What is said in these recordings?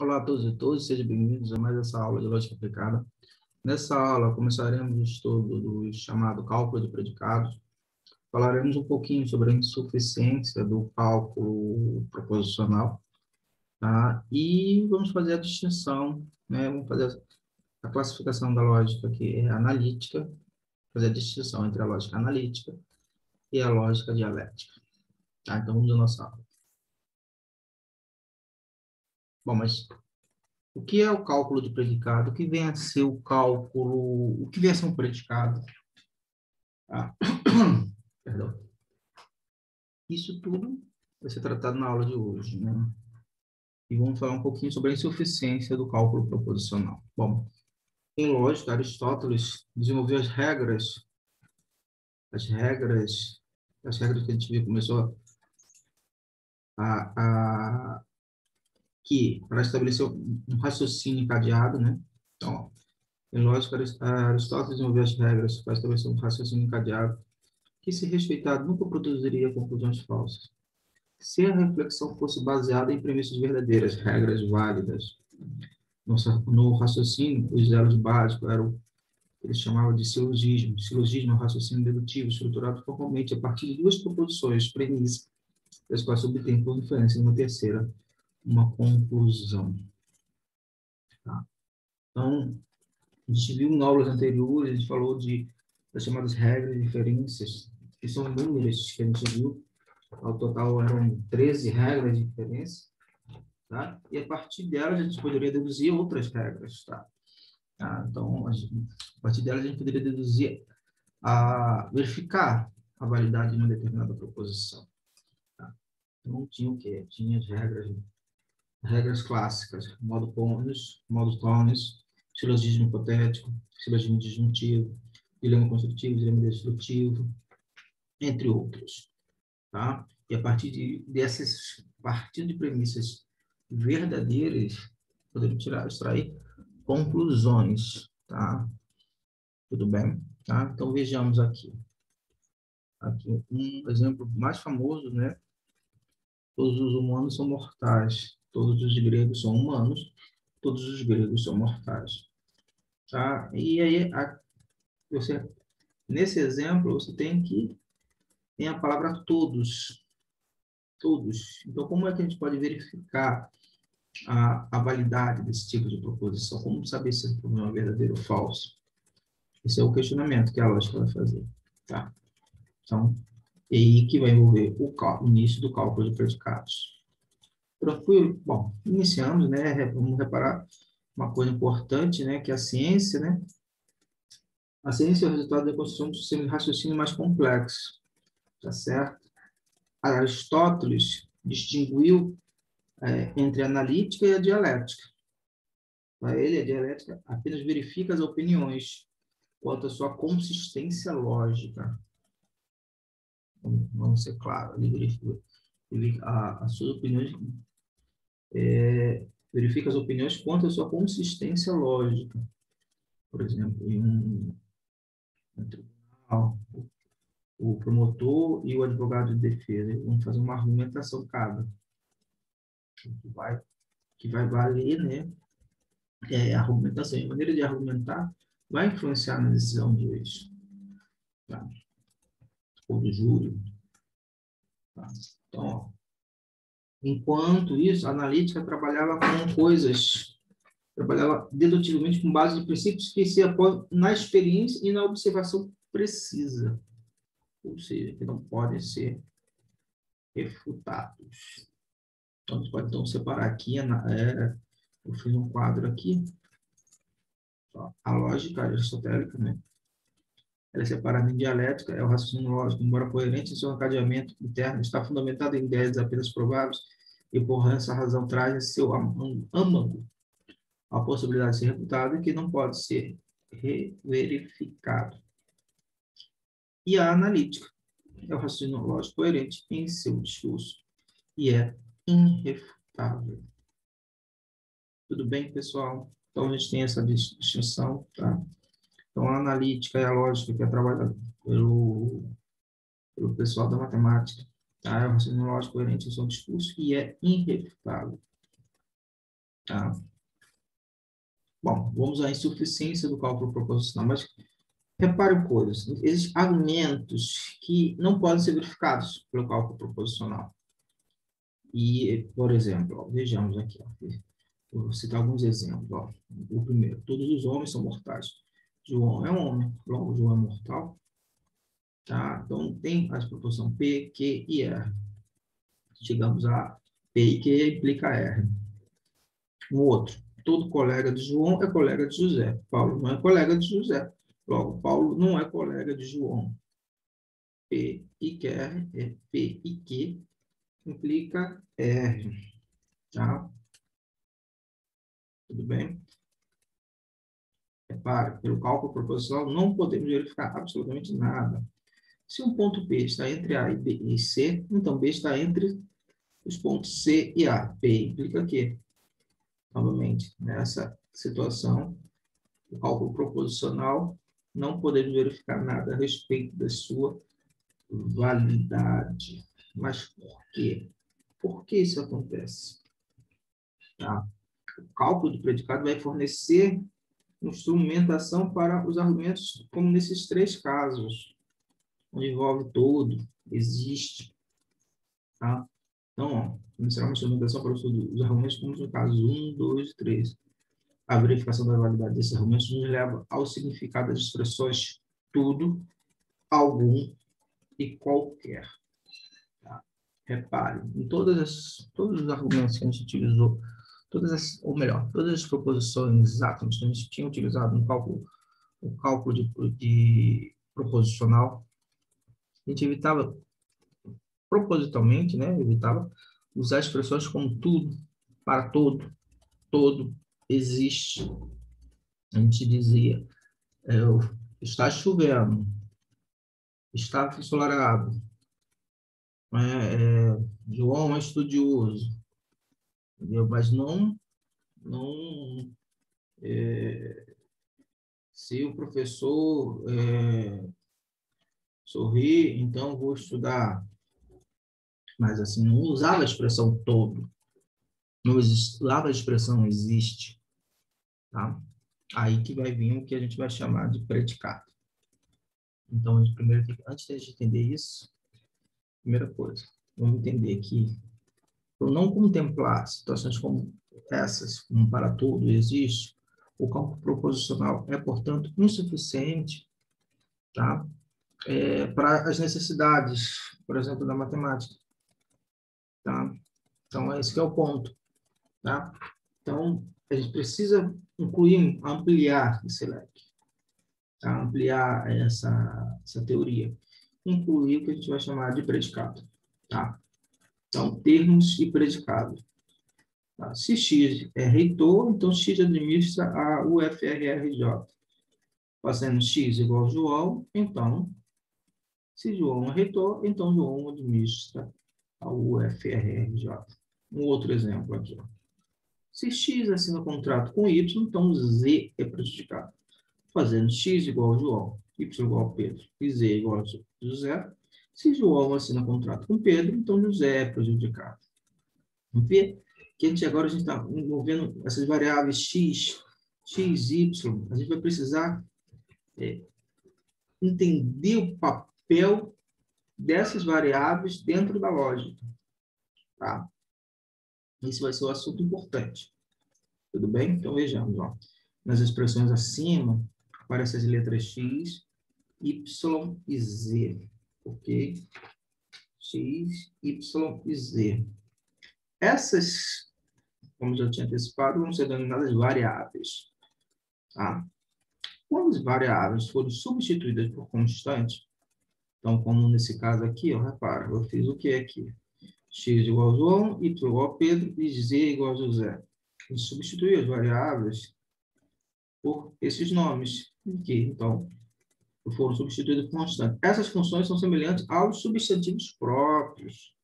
Olá a todos e todas, sejam bem-vindos a mais essa aula de lógica aplicada. Nessa aula, começaremos o estudo do chamado cálculo de predicados. Falaremos um pouquinho sobre a insuficiência do cálculo proposicional, tá? E vamos fazer a distinção, né? Vamos fazer a classificação da lógica que é analítica, fazer a distinção entre a lógica analítica e a lógica dialética, tá? Então, vamos à nossa aula. Bom, mas o que é o cálculo de predicado? O que vem a ser o cálculo? O que vem a ser um predicado? Tá? Perdão. Isso tudo vai ser tratado na aula de hoje, né? E vamos falar um pouquinho sobre a insuficiência do cálculo proposicional. Bom, em lógica, Aristóteles desenvolveu as regras que a gente viu, começou a que para estabelecer um raciocínio encadeado, né? Então, em lógica, Aristóteles desenvolveu as regras para estabelecer um raciocínio encadeado que, se respeitado, nunca produziria conclusões falsas. Se a reflexão fosse baseada em premissas verdadeiras, regras válidas, no raciocínio, os elos básicos eram o que eles chamavam de silogismo. Silogismo é um raciocínio dedutivo, estruturado formalmente a partir de duas proposições, premissas, das quais se obtém por inferência uma terceira, uma conclusão. Tá? Então, a gente viu em aulas anteriores, a gente falou das chamadas regras e inferências, que são números que a gente viu. Ao total eram 13 regras de inferência. Tá? E a partir delas a gente poderia deduzir outras regras, tá? Então, a partir delas a gente poderia deduzir, verificar a validade de uma determinada proposição. Tá? Então, tinha o quê? Tinha as regras clássicas, modo Cones, silogismo hipotético, silogismo disjuntivo, dilema construtivo, dilema destrutivo, entre outros. Tá? E a partir partindo de premissas verdadeiras, podemos extrair conclusões, tá? Tudo bem? Tá? Então, vejamos aqui. Aqui um exemplo mais famoso, né? Todos os humanos são mortais. Todos os gregos são humanos. Todos os gregos são mortais. Tá? E aí, nesse exemplo, você tem a palavra todos. Todos. Então, como é que a gente pode verificar a validade desse tipo de proposição? Como saber se o problema é verdadeiro ou falso? Esse é o questionamento que a lógica vai fazer. Tá? Então, é aí que vai envolver o início do cálculo de predicados. Tranquilo? Bom, iniciamos, né? Vamos reparar uma coisa importante, né? Que a ciência, né? A ciência é o resultado da construção de um sistema de raciocínio mais complexo, tá certo? Aristóteles distinguiu entre a analítica e a dialética. Para ele, a dialética apenas verifica as opiniões quanto à sua consistência lógica. Vamos ser claros, ele verifica as suas opiniões, verifica as opiniões quanto à sua consistência lógica. Por exemplo, em um tribunal, o promotor e o advogado de defesa vão fazer uma argumentação cada, que vai valer, né? A argumentação, a maneira de argumentar vai influenciar na decisão de hoje, tá? Ou do júri. Tá? Então, ó, enquanto isso, a analítica trabalhava com coisas, trabalhava dedutivamente com base de princípios que se apoiam na experiência e na observação precisa, ou seja, que não podem ser refutados. Então, a gente pode então separar aqui, eu fiz um quadro aqui, ó, a lógica aristotélica, né? Ela é separada em dialética, é o raciocínio lógico, embora coerente em seu encadeamento interno, está fundamentado em ideias apenas prováveis e, por essa razão, traz em seu âmago a possibilidade de ser refutado e que não pode ser verificado. E a analítica é o raciocínio lógico coerente em seu discurso e é irrefutável. Tudo bem, pessoal? Então, a gente tem essa distinção, tá? Então, a analítica é a lógica que é trabalhada pelo pessoal da matemática, tá? É o raciocínio lógico coerente em seu discurso e é irrefutável. Tá? Bom, vamos à insuficiência do cálculo proposicional, mas repare coisas. Existem argumentos que não podem ser verificados pelo cálculo proposicional. E, por exemplo, ó, vejamos aqui, ó, vou citar alguns exemplos. Ó. O primeiro, todos os homens são mortais. João é um homem, logo João é mortal. Tá? Então, tem a proporção P, Q e R. Chegamos a P e Q implica R. Um outro, todo colega de João é colega de José. Paulo não é colega de José. Logo, Paulo não é colega de João. P e Q, P e Q implica R. Tá? Tudo bem? Repare, pelo cálculo proposicional, não podemos verificar absolutamente nada. Se um ponto P está entre A e B e C, então B está entre os pontos C e A. P implica que, novamente, nessa situação, o cálculo proposicional, não podemos verificar nada a respeito da sua validade. Mas por quê? Por que isso acontece? Tá? O cálculo do predicado vai fornecer instrumentação para os argumentos, como nesses três casos, onde envolve todo, existe. Tá? Então, ó, será uma instrumentação para o estudo dos argumentos, como no caso 1, 2 e 3. A verificação da validade desses argumentos nos leva ao significado das expressões tudo, algum e qualquer. Tá? Repare, em todos os argumentos que a gente utilizou, ou melhor, todas as proposições átomos que a gente tinha utilizado no cálculo, o cálculo de proposicional, a gente evitava propositalmente, né, evitava usar expressões como tudo, para todo, todo, existe. A gente dizia, está chovendo, está ensolarado, João é estudioso, entendeu? Mas não se o professor sorrir, então vou estudar. Mas assim, não usava a expressão todo, não usava a expressão existe, tá? Aí que vai vir o que a gente vai chamar de predicado. Então, primeiro, antes de a gente entender isso, primeira coisa, vamos entender que, por não contemplar situações como essas, como para tudo existe, o campo proposicional é, portanto, insuficiente, tá? Para as necessidades, por exemplo, da matemática. Tá? Então, esse que é o ponto. Tá? Então, a gente precisa incluir, ampliar esse leque, tá? Ampliar essa teoria. Incluir o que a gente vai chamar de predicado. Tá? Então, termos e predicado. Tá? Se X é reitor, então X administra a UFRRJ. Fazendo X igual a João, então, se João é reitor, então João administra a UFRRJ. Um outro exemplo aqui. Ó. Se X assina contrato com Y, então Z é prejudicado. Fazendo X igual a João, Y igual a Pedro e Z igual a José. Se João assina contrato com Pedro, então José é prejudicado. Vamos ver que agora a gente está envolvendo essas variáveis X, Y. A gente vai precisar entender o papel dessas variáveis dentro da lógica. Tá? Esse vai ser o assunto importante. Tudo bem? Então, vejamos. Ó. Nas expressões acima, aparecem as letras X, Y e Z. Ok? X, Y e Z. Essas, como já tinha antecipado, vão ser denominadas variáveis. Tá? Quando as variáveis forem substituídas por constantes, então, como nesse caso aqui, ó, repara, eu fiz o que aqui? X igual a João, Y igual a Pedro e Z igual a José. A gente substitui as variáveis por esses nomes aqui. Então, foram substituídos por constantes. Essas funções são semelhantes aos substantivos próprios,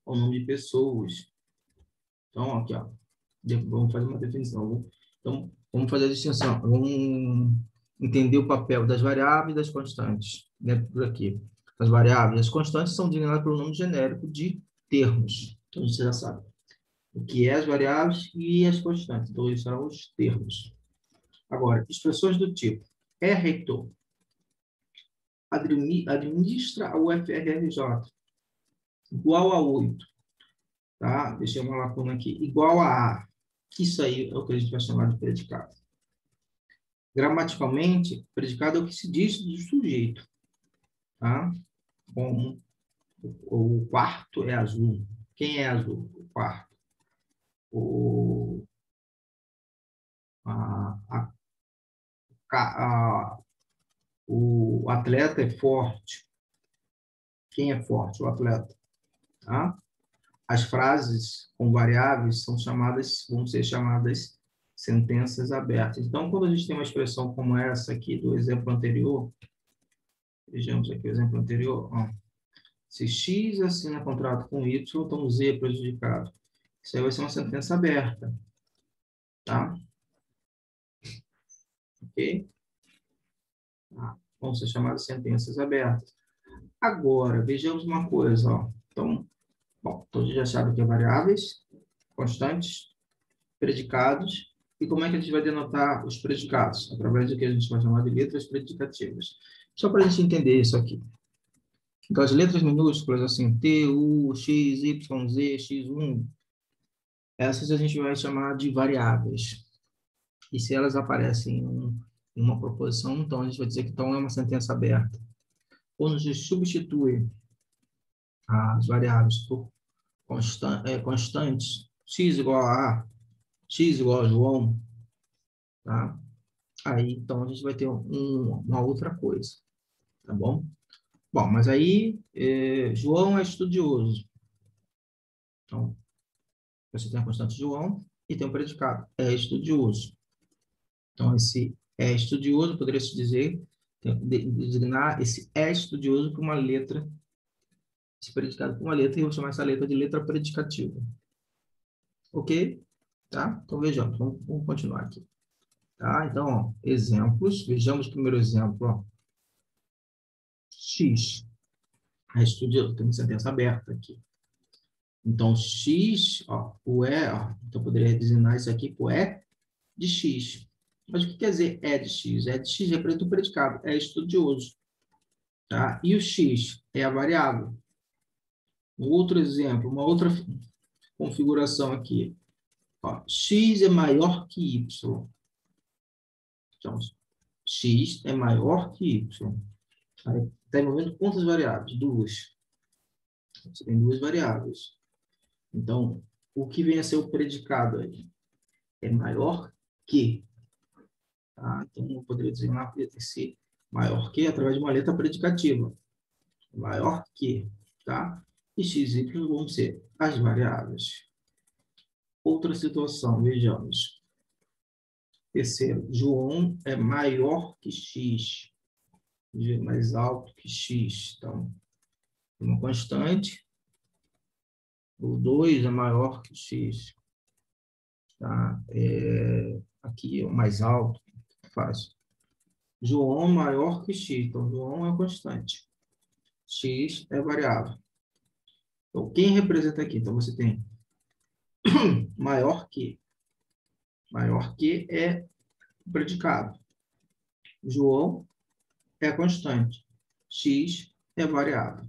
ao nome de pessoas. Então, aqui, ó, vamos fazer uma definição. Então, vamos fazer a distinção. Vamos entender o papel das variáveis e das constantes. Né, por aqui. As variáveis e as constantes são designadas pelo nome genérico de termos. Então, a gente já sabe. o que é as variáveis e as constantes. Então, esses serão os termos. Agora, expressões do tipo: é reitor, administra o FRRJ, igual a 8, tá? Deixei uma lacuna aqui, igual a. Isso aí é o que a gente vai chamar de predicado. Gramaticalmente, predicado é o que se diz do sujeito, tá? Como o quarto é azul. Quem é azul? O quarto. O, a, o atleta é forte. Quem é forte? O atleta. Tá? As frases com variáveis vão ser chamadas sentenças abertas. Então, quando a gente tem uma expressão como essa aqui do exemplo anterior, vejamos aqui o exemplo anterior, ó. Se X assina contrato com Y, então Z é prejudicado. Isso aí vai ser uma sentença aberta, tá? Ok? Tá? Vão ser chamadas sentenças abertas. Agora, vejamos uma coisa, ó. Então, bom, todos já sabem o que é variáveis, constantes, predicados. E como é que a gente vai denotar os predicados? Através do que a gente vai chamar de letras predicativas. Só para a gente entender isso aqui. Então, as letras minúsculas, assim, T, U, X, Y, Z, X1, essas a gente vai chamar de variáveis. E se elas aparecem em uma proposição, então a gente vai dizer que então é uma sentença aberta. Quando a gente substitui as variáveis por constantes, x igual a A, x igual a João, tá? Aí, então, a gente vai ter uma outra coisa, tá bom? Bom, mas aí, João é estudioso. Então, você tem a constante João e tem o predicado, é estudioso. Então, esse é estudioso, poderia se dizer, designar esse é estudioso por uma letra, esse predicado por uma letra, e eu vou chamar essa letra de letra predicativa. Ok? Tá? Então, vejamos, vamos continuar aqui. Tá? Então, ó, exemplos, vejamos o primeiro exemplo, ó. X, é estudioso, tem uma sentença aberta aqui. Então, X, ó, o E, ó, então eu poderia designar isso aqui por E de X. Mas o que quer dizer E de X? E de X representa o predicado, é estudioso. Tá? E o X é a variável. Um outro exemplo, uma outra configuração aqui. Ó, X é maior que Y. Então, X é maior que Y. Está envolvendo quantas variáveis? Duas. Você tem duas variáveis. Então, o que vem a ser o predicado aí? É maior que. Tá? Então, eu poderia dizer esse maior que através de uma letra predicativa. Maior que. Tá? E x e y vão ser as variáveis. Outra situação, vejamos. Terceiro, João é maior que x. G mais alto que x. Então, uma constante. O 2 é maior que x. Tá? Aqui é o mais alto. Fácil. João maior que x. Então, João é constante. X é variável. Então, quem representa aqui? Então, você tem maior que. Maior que é o predicado. João é constante. X é variável.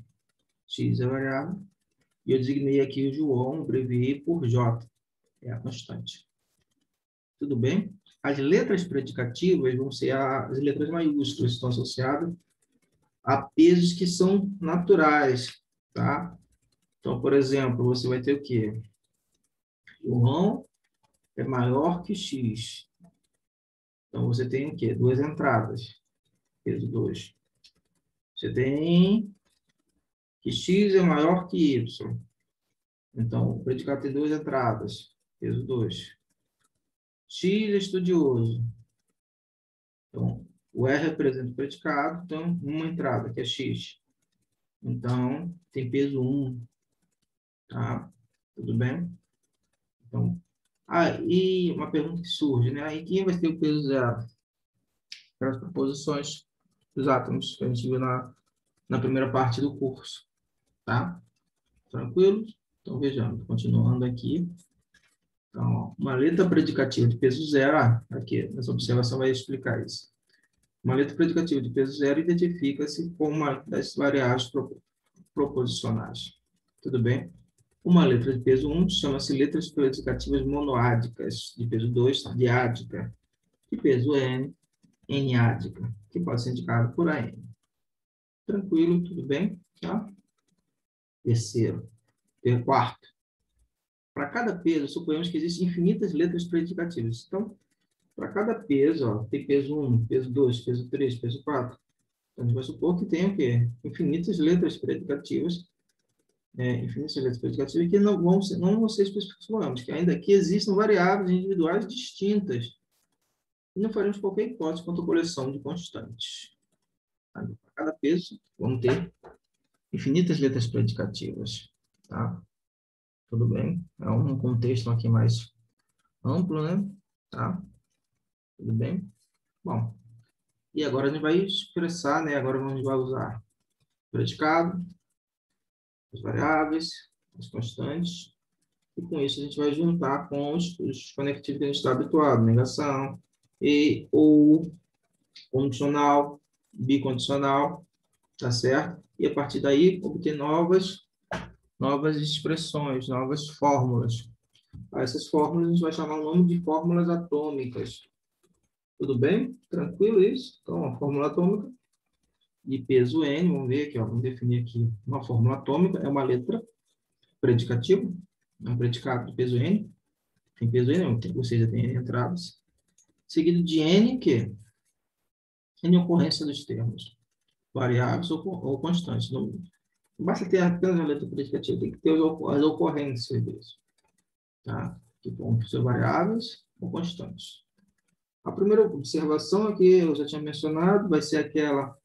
X é variável. E eu designei aqui o João, abreviei por J. É a constante. Tudo bem? As letras predicativas vão ser as letras maiúsculas, estão associadas a pesos que são naturais, tá? Então, por exemplo, você vai ter o quê? João é maior que X. Então, você tem o quê? Duas entradas. Peso 2. Você tem que X é maior que Y. Então, o predicado tem duas entradas. Peso 2. X é estudioso. Então, o R representa o predicado, então, uma entrada, que é X. Então, tem peso 1. Tá? Tudo bem? Então, aí uma pergunta que surge, né? Aí quem vai ter o peso zero? Para as proposições dos átomos que a gente viu na primeira parte do curso. Tá? Tranquilo? Então, vejamos, continuando aqui. Então, ó, uma letra predicativa de peso zero, aqui, nessa observação vai explicar isso. Uma letra predicativa de peso zero identifica-se como uma das variáveis proposicionais. Tudo bem? Uma letra de peso 1 chama-se letras predicativas monoádicas, de peso 2, diádica, de peso N, N-ádica, que pode ser indicado por AN. Tranquilo, tudo bem? Tá? Terceiro. Quarto. Para cada peso, suponhamos que existem infinitas letras predicativas. Então, para cada peso, ó, tem peso 1, peso 2, peso 3, peso 4. Então, a gente vai supor que tem o quê? Infinitas letras predicativas, que não vão ser especificadas, que ainda aqui existem variáveis individuais distintas. E não faremos qualquer hipótese quanto à coleção de constantes. Para cada peso, vamos ter infinitas letras predicativas. Tá? Tudo bem? É um contexto aqui mais amplo, né? Tá? Tudo bem? Bom, e agora a gente vai expressar, né? Agora a gente vai usar o predicado, as variáveis, as constantes, e com isso a gente vai juntar com os conectivos que a gente está habituado, negação, e ou condicional, bicondicional, tá certo? E a partir daí obter novas expressões, novas fórmulas. Essas fórmulas a gente vai chamar o nome de fórmulas atômicas. Tudo bem? Tranquilo isso? Então, a fórmula atômica de peso N, vamos ver aqui, ó, vamos definir aqui uma fórmula atômica, é uma letra predicativa, é um predicado de peso N, tem peso N, ou seja, tem N entradas, seguido de N, que N ocorrência dos termos, variáveis ou constantes. Não basta ter apenas a letra predicativa, tem que ter as ocorrências disso, tá? Que vão ser variáveis ou constantes. A primeira observação aqui, eu já tinha mencionado, vai ser aquela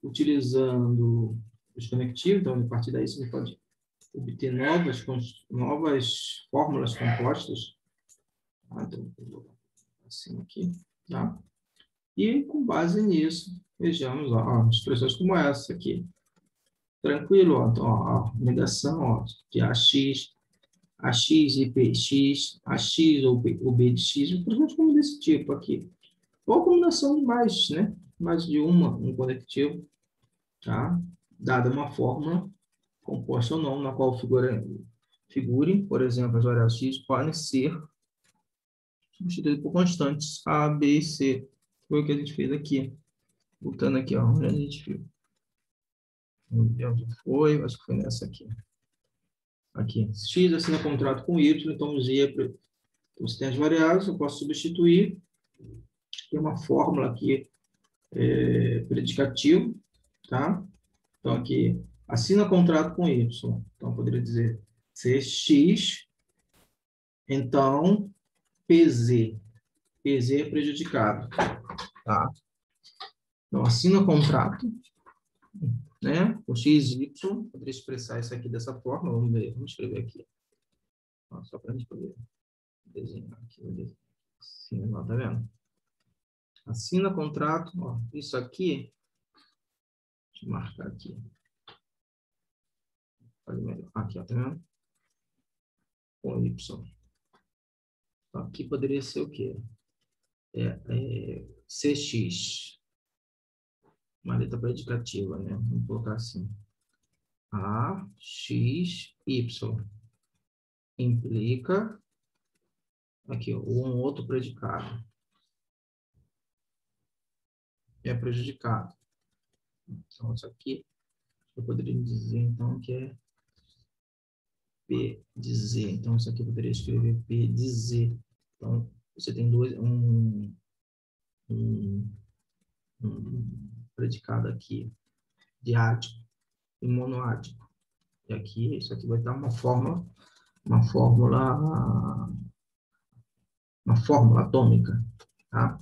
utilizando os conectivos, então, a partir daí você pode obter novas fórmulas compostas. Então, vou assim aqui, tá? E, com base nisso, vejamos ó, expressões como essa aqui. Tranquilo, ó, então, ó, negação ó, de AX e PX, AX ou B de X, expressões como desse tipo aqui. Ou a combinação de mais, né? Mais de um conectivo, tá? Dada uma fórmula composta ou não, na qual figurem, por exemplo, as variáveis x podem ser substituídas por constantes A, B e C. Foi o que a gente fez aqui. Voltando aqui, ó, onde a gente viu. Onde foi? Acho que foi nessa aqui. Aqui. X assina contrato com Y, então você tem as variáveis, eu posso substituir. Tem uma fórmula aqui, predicativo, tá? Então, aqui, assina contrato com Y. Então, eu poderia dizer CX, então, PZ. PZ é prejudicado, tá? Então, assina contrato, né? O XY, poderia expressar isso aqui dessa forma, vamos ver, vamos escrever aqui. Ó, só para a gente poder desenhar aqui. Sim, ó, tá vendo? Assina contrato, ó, isso aqui, deixa eu marcar aqui. Aqui, ó, tá vendo? Com Y. Aqui poderia ser o quê? CX. Uma letra predicativa, né? Vamos colocar assim. A, X, Y. Implica, aqui, um outro predicado. É prejudicado. Então, isso aqui, eu poderia dizer, então, que é P de Z. Então, isso aqui eu poderia escrever P de Z. Então, você tem um predicado aqui, diático e monoático. E aqui, isso aqui vai dar uma fórmula atômica, tá?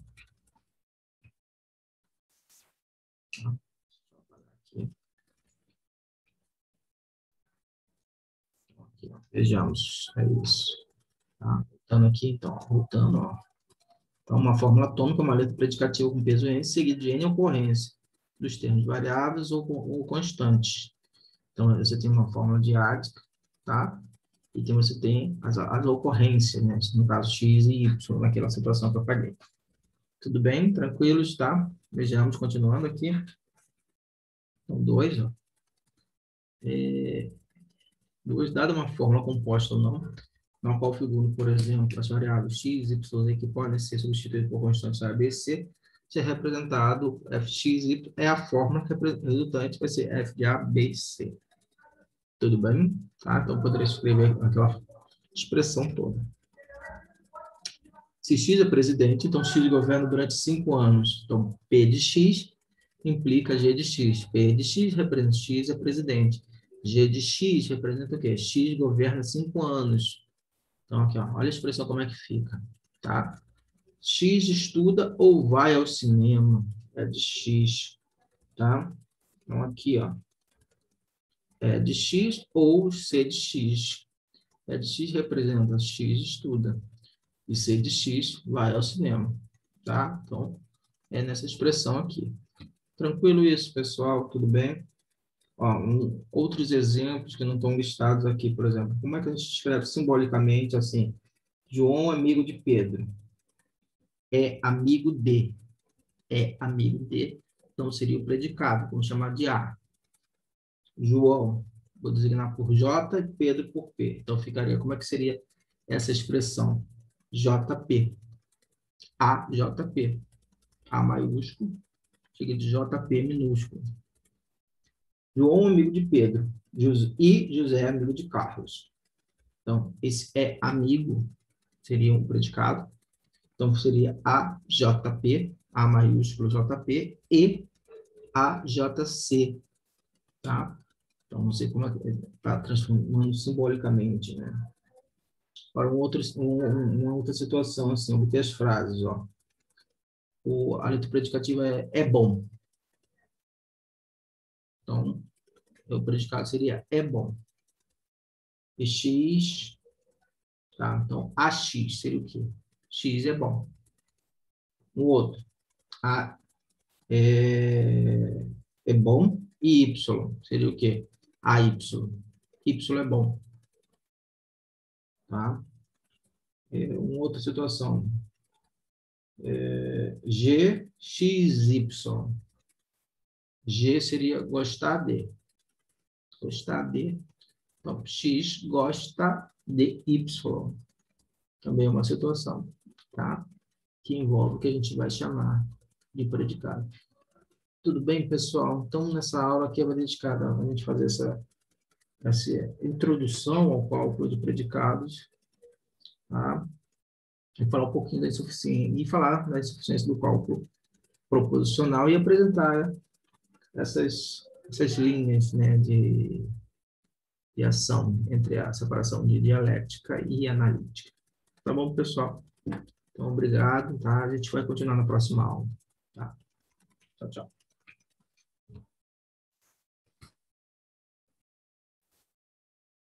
Aqui, vejamos, é isso. Tá? Voltando aqui, então, voltando, ó. Então, uma fórmula atômica é uma letra predicativa com peso N, seguido de N ocorrência dos termos variáveis ou constantes. Então, você tem uma fórmula diádica, tá? E que você tem as ocorrências, né? No caso, X e Y, naquela situação que eu falei. Tudo bem? Tranquilos, tá? Vejamos, continuando aqui. Então, 2, ó. 2, dada uma fórmula composta ou não, na qual figuram, por exemplo, as variáveis x, y, z, que podem ser substituídas por constantes A, B, C, ser representado fx, y, é a fórmula que resultante vai ser f de A, B e C. Tudo bem? Tá? Então, eu poderia escrever aquela expressão toda. Se x é presidente, então x governa durante 5 anos. Então, P de x implica G de x. P de x representa x é presidente. G de x representa o quê? X governa 5 anos. Então, aqui, ó, olha a expressão como é que fica, tá? X estuda ou vai ao cinema, é de X, tá? Então, aqui, ó, é de X ou C de X. É de X representa X estuda e C de X vai ao cinema, tá? Então, é nessa expressão aqui. Tranquilo isso, pessoal? Tudo bem? Ó, outros exemplos que não estão listados aqui, por exemplo. Como é que a gente escreve simbolicamente assim? João, amigo de Pedro. É amigo de. É amigo de. Então, seria o predicado. Vamos chamar de A. João, vou designar por J e Pedro por P. Então, ficaria, como é que seria essa expressão? JP. AJP. A maiúsculo, chega de JP minúsculo. João, amigo de Pedro. E José, amigo de Carlos. Então, esse é amigo, seria um predicado. Então, seria AJP, A maiúsculo JP, e AJC, tá? Então, não sei como está transformando simbolicamente, né? Para uma outra situação, assim, obter as frases, ó. A letra predicativa é bom. Então, o predicado seria é bom. E X, tá? Então, AX seria o quê? X é bom. O outro, A é bom e Y seria o quê? AY. Y é bom, tá? Uma outra situação. G, X, Y. G seria gostar de. Gostar de. Então, X gosta de Y. Também é uma situação, tá? Que envolve o que a gente vai chamar de predicado. Tudo bem, pessoal? Então, nessa aula aqui eu vou dedicar a gente fazer essa introdução ao cálculo de predicados, tá? E falar um pouquinho da insuficiência, e falar da insuficiência do cálculo proposicional e apresentar essas linhas, né, de ação entre a separação de dialética e analítica. Tá bom, pessoal? Então, obrigado, tá? A gente vai continuar na próxima aula, tá? Tchau, tchau.